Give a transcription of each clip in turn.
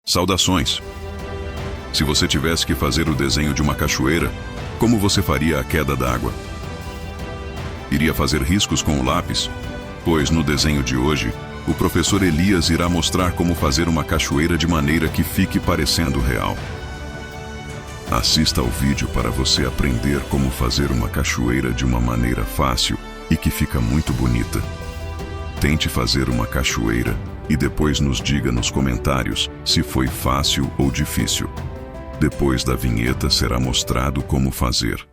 Saudações! Se você tivesse que fazer o desenho de uma cachoeira, como você faria a queda d'água? Iria fazer riscos com o lápis? Pois no desenho de hoje, o professor Elias irá mostrar como fazer uma cachoeira de maneira que fique parecendo real. Assista ao vídeo para você aprender como fazer uma cachoeira de uma maneira fácil e que fica muito bonita. Tente fazer uma cachoeira e depois nos diga nos comentários se foi fácil ou difícil. Depois da vinheta será mostrado como fazer.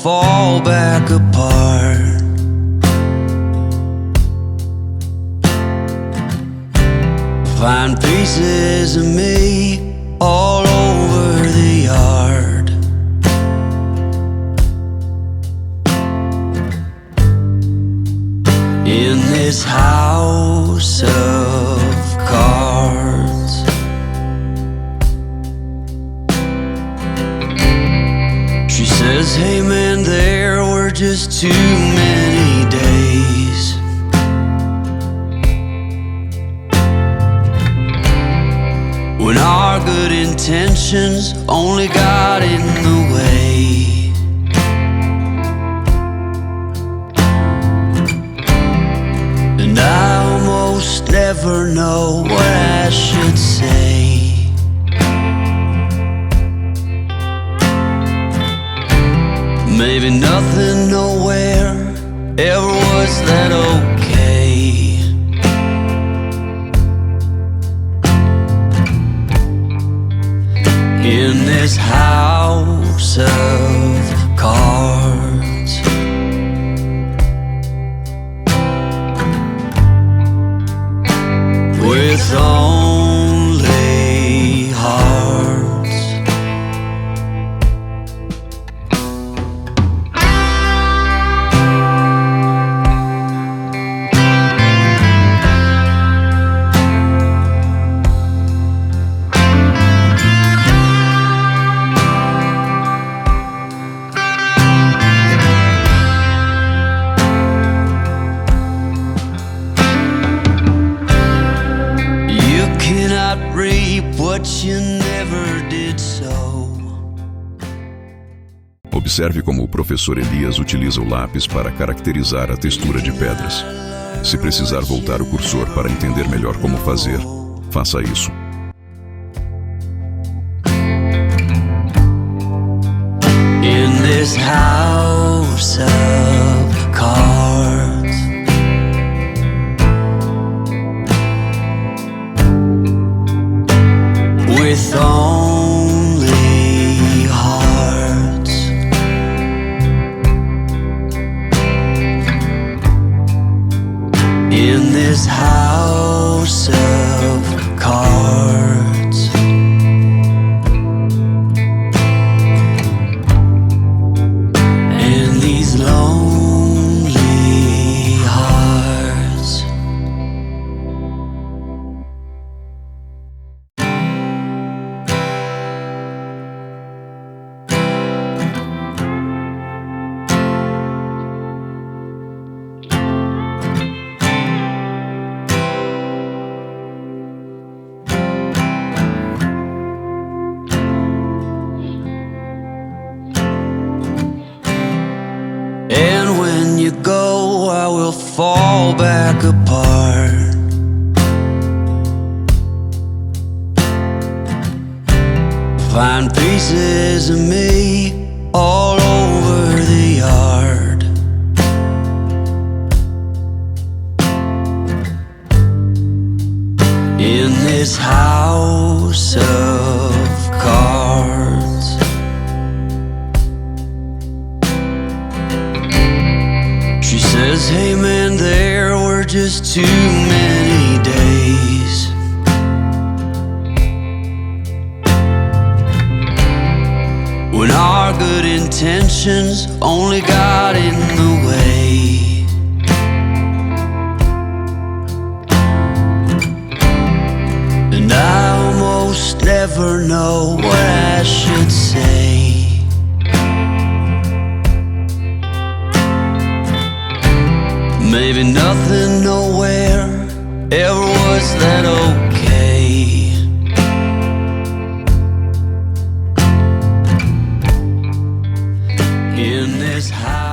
Fall back apart. Find pieces of me all over the yard. In this house of cards, she says, hey man, there were just too many days. When our good intentions only got in the way. And I almost never know what I should say. Maybe nothing nowhere ever was that okay. In this house of cards, Observe como o professor Elias utiliza o lápis para caracterizar a textura de pedras. Se precisar voltar o cursor para entender melhor como fazer, faça isso. In this house of cards, with only hearts, in this house of cards, and these lonely hearts. And when you go, I will fall back apart. Find pieces of me all over the yard. In this house of cards, she says, hey man, there were just too many days. When our good intentions only got in the way. And I almost never know what I should say. Maybe nothing nowhere ever was that okay. In this house.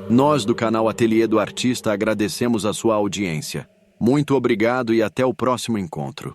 Nós do canal Ateliê do Artista agradecemos a sua audiência. Muito obrigado e até o próximo encontro.